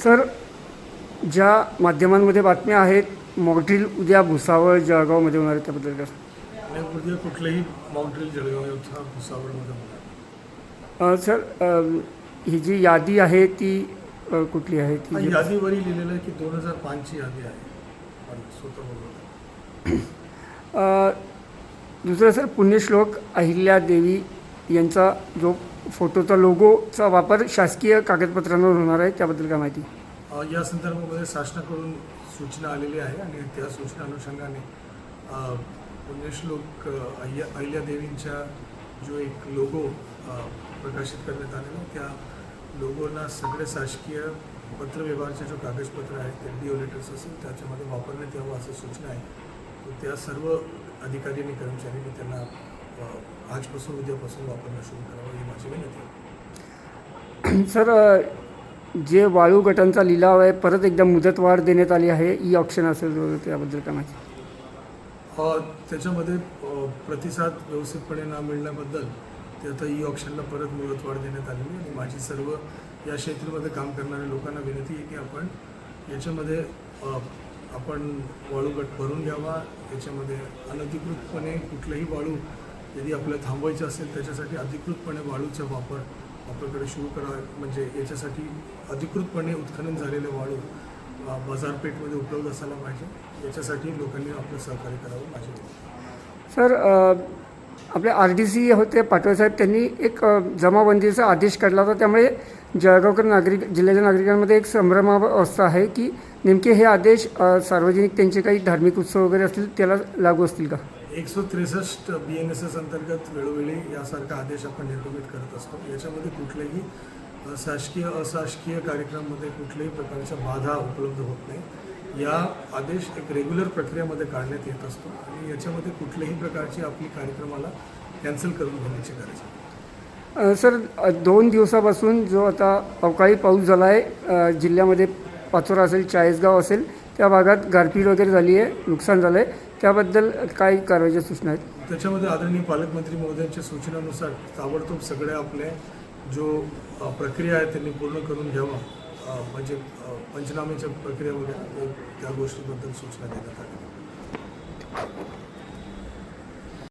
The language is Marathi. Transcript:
सर, ज्या माध्यमांमध्ये बातम्या आहेत मॉकड्रिल उद्या भुसावळ जळगावमध्ये होणार आहे त्याबद्दल काय? आणि उद्या कुठलेही मॉकड्रिल जळगाव या भुसावळमध्ये होणार. सर, ही जी यादी आहे ती कुठली आहे ती? यादीवरही लिहिलेलं आहे की 2005ची यादी आहे. स्वतः बरोबर. दुसरं सर, पुण्यश्लोक अहिल्यादेवी यांचा जो फोटोचा लोगोचा वापर शासकीय कागदपत्रांवर होणार आहे त्याबद्दल काय माहिती? या संदर्भामध्ये शासनाकडून सूचना आलेली आहे आणि त्या सूचना अनुषंगाने पुण्यश्लोक अहिल्यादेवींच्या जो एक लोगो प्रकाशित करण्यात आलेला त्या लोगोला सगळे शासकीय पत्रव्यवहारचे जो कागदपत्र आहेत ते DO लेटर्स असेल त्याच्यामध्ये वापरण्यात यावं असं सूचना आहे. तर त्या सर्व अधिकारी आणि कर्मचाऱ्यांनी त्यांना आजपासून उद्यापासून वापरणं सुरू करावं ही माझी विनंती आहे. सर, जे वाळू गटांचा लिलाव आहे परत एकदा मुदतवाढ देण्यात आली आहे, ई ऑप्शन असेल त्याबद्दल काय माहिती? त्याच्यामध्ये प्रतिसाद व्यवस्थितपणे न मिळण्याबद्दल ते आता ई ऑप्शनला परत मुदतवाढ देण्यात आलेली आणि माझी सर्व या क्षेत्रामध्ये काम करणाऱ्या लोकांना विनंती आहे की आपण याच्यामध्ये आपण वाळू गट भरून घ्यावा. याच्यामध्ये अनधिकृतपणे कुठलंही वाळू यदि आपल्याला थांबवायचं असेल त्याच्यासाठी अधिकृतपणे वाळूचा वापर आपल्याकडे सुरू करावा. म्हणजे याच्यासाठी अधिकृतपणे उत्खनन झालेले वाळू बाजारपेठमध्ये उपलब्ध असायला पाहिजे. याच्यासाठी लोकांनी आपलं सहकार्य करावं माझी विनंती. सर, आपले RDC होते पाटोळेसाहेब, त्यांनी एक जमाबंदीचा आदेश काढला होता. त्यामुळे जळगावकर जिल्ह्याच्या नागरिकांमध्ये एक संभ्रमावस्था आहे की नेमके हे आदेश सार्वजनिक त्यांचे काही धार्मिक उत्सव वगैरे असतील त्याला लागू असतील का? 163 BNSS अंतर्गत वेळोवेळी यासारखा आदेश आपण निर्गमित करत असतो. याच्यामध्ये कुठलेही शासकीय अशासकीय कार्यक्रमामध्ये कुठल्याही प्रकारच्या बाधा उपलब्ध होत नाही. या आदेश एक रेग्युलर प्रक्रियेमध्ये काढण्यात येत असतो आणि याच्यामध्ये कुठल्याही प्रकारची आपली कार्यक्रमाला कॅन्सल करून घेण्याची गरज आहे. सर, 2 दिवसापासून जो आता अवकाळी पाऊस झाला आहे जिल्ह्यामध्ये, पाचोरा असेल, चाळीसगाव असेल, त्या भागात गारपीट वगैरे झाली आहे, नुकसान झालं आहे, त्याबद्दल काय कारवाईच्या सूचना आहेत? त्याच्यामध्ये आदरणीय पालकमंत्री महोदयांच्या सूचनानुसार ताबडतोब सगळे आपले जो प्रक्रिया आहे त्यांनी पूर्ण करून घ्यावा. म्हणजे पंचनाम्याच्या प्रक्रिया वगैरे त्या गोष्टीबद्दल सूचना देण्यात आल्या.